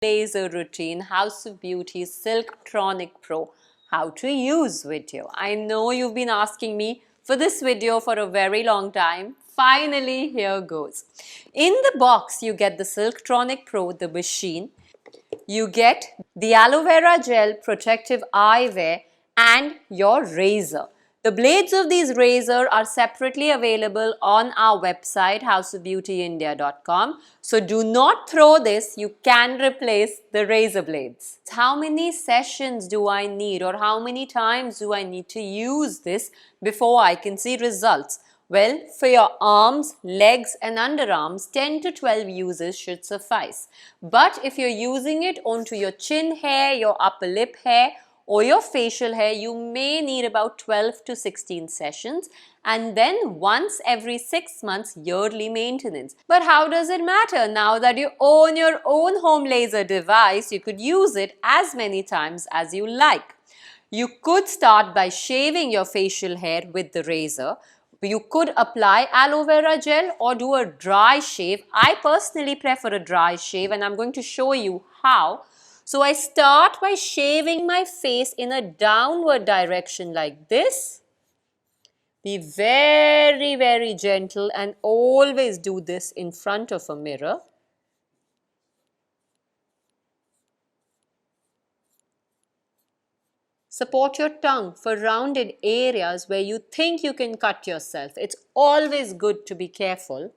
laser routine, House of Beauty Silktronic Pro, how to use video. I know you've been asking me for this video for a very long time. Finally, here goes. In the box, you get the Silktronic Pro, the machine. You get the aloe vera gel protective eyewear and your razor. The blades of these razors are separately available on our website houseofbeautyindia.com. So do not throw this, you can replace the razor blades. How many sessions do I need or how many times do I need to use this before I can see results? Well, for your arms, legs and underarms, 10 to 12 uses should suffice. But if you're using it onto your chin hair, your upper lip hair or your facial hair, you may need about 12 to 16 sessions and then once every 6 months yearly maintenance. But how does it matter? Now that you own your own home laser device, you could use it as many times as you like. You could start by shaving your facial hair with the razor. You could apply aloe vera gel or do a dry shave. I personally prefer a dry shave and I'm going to show you how. So I start by shaving my face in a downward direction like this. Be very, very gentle and always do this in front of a mirror. Support your tongue for rounded areas where you think you can cut yourself. It's always good to be careful.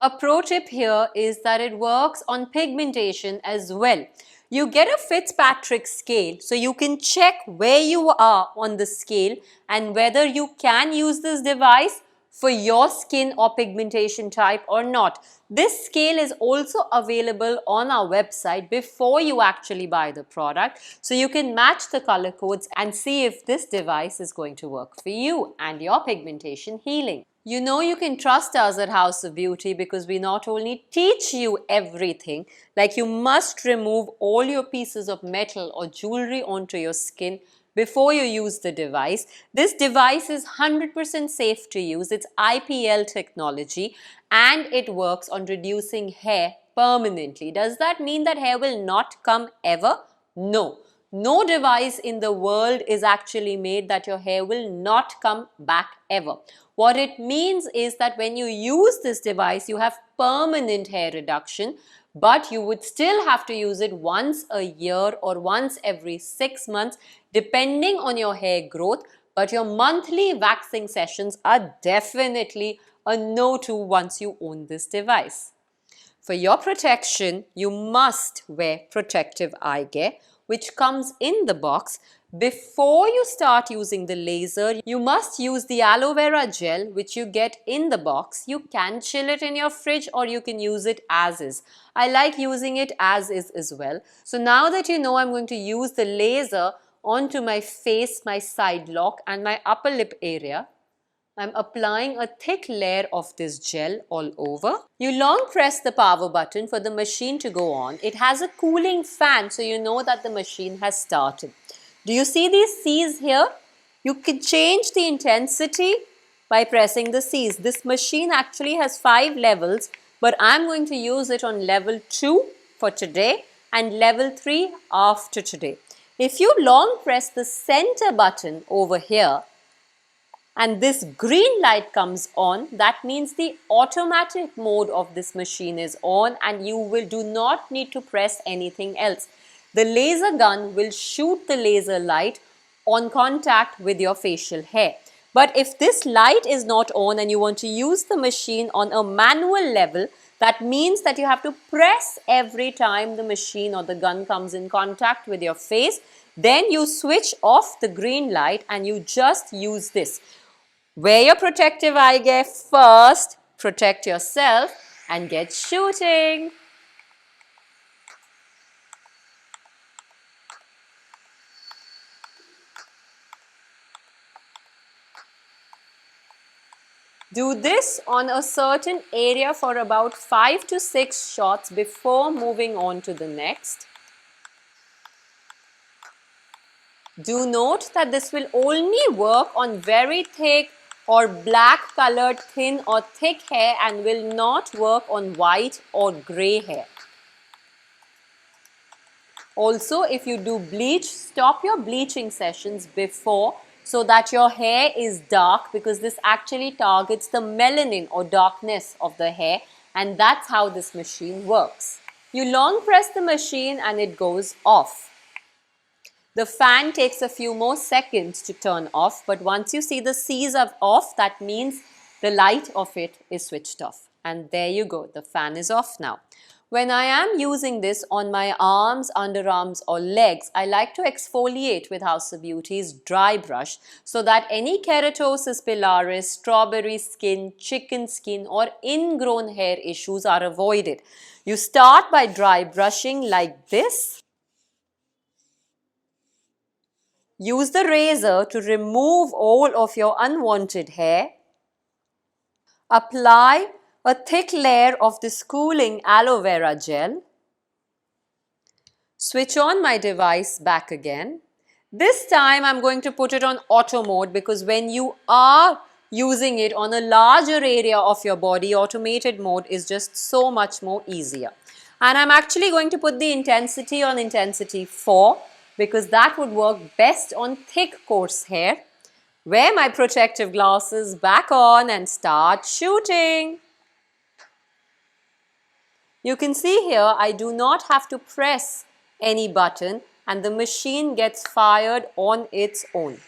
A pro tip here is that it works on pigmentation as well. You get a Fitzpatrick scale so you can check where you are on the scale and whether you can use this device for your skin or pigmentation type or not. This scale is also available on our website before you actually buy the product. So you can match the color codes and see if this device is going to work for you and your pigmentation healing. You know you can trust us at House of Beauty because we not only teach you everything, like you must remove all your pieces of metal or jewelry onto your skin before you use the device. This device is 100% safe to use. It's IPL Technology and it works on reducing hair permanently. Does that mean that hair will not come ever? No. No device in the world is actually made that your hair will not come back ever. What it means is that when you use this device, you have permanent hair reduction, but you would still have to use it once a year or once every 6 months, depending on your hair growth. But your monthly waxing sessions are definitely a no-to once you own this device. For your protection, you must wear protective eye gear, which comes in the box. Before you start using the laser, you must use the aloe vera gel which you get in the box. You can chill it in your fridge or you can use it as is. I like using it as is as well. So now that you know I'm going to use the laser onto my face, my side lock and my upper lip area, I'm applying a thick layer of this gel all over. You long press the power button for the machine to go on. It has a cooling fan so you know that the machine has started. Do you see these C's here? You can change the intensity by pressing the C's. This machine actually has 5 levels, but I'm going to use it on level 2 for today and level 3 after today. If you long press the center button over here, and this green light comes on, that means the automatic mode of this machine is on and you do not need to press anything else. The laser gun will shoot the laser light on contact with your facial hair. But if this light is not on and you want to use the machine on a manual level, that means that you have to press every time the machine or the gun comes in contact with your face. Then you switch off the green light and you just use this. Wear your protective eye gear first, protect yourself and get shooting. Do this on a certain area for about 5 to 6 shots before moving on to the next. Do note that this will only work on very thick or black colored thin or thick hair and will not work on white or grey hair. Also, if you do bleach, stop your bleaching sessions before so that your hair is dark, because this actually targets the melanin or darkness of the hair, and that's how this machine works. You long press the machine and it goes off. The fan takes a few more seconds to turn off, but once you see the C's are off, that means the light of it is switched off. And there you go, the fan is off now. When I am using this on my arms, underarms or legs, I like to exfoliate with House of Beauty's dry brush so that any keratosis pilaris, strawberry skin, chicken skin or ingrown hair issues are avoided. You start by dry brushing like this. Use the razor to remove all of your unwanted hair. Apply a thick layer of this cooling aloe vera gel. Switch on my device back again. This time I'm going to put it on auto mode, because when you are using it on a larger area of your body, automated mode is just so much more easier. And I'm actually going to put the intensity on intensity 4, because that would work best on thick coarse hair. Wear my protective glasses back on and start shooting. You can see here I do not have to press any button and the machine gets fired on its own.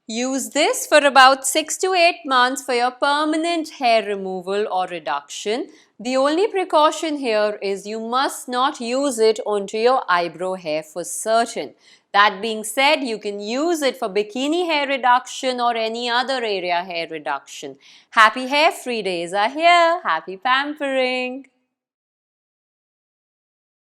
Use this for about 6 to 8 months for your permanent hair removal or reduction. The only precaution here is you must not use it onto your eyebrow hair for certain. That being said, you can use it for bikini hair reduction or any other area hair reduction. Happy hair-free days are here. Happy pampering.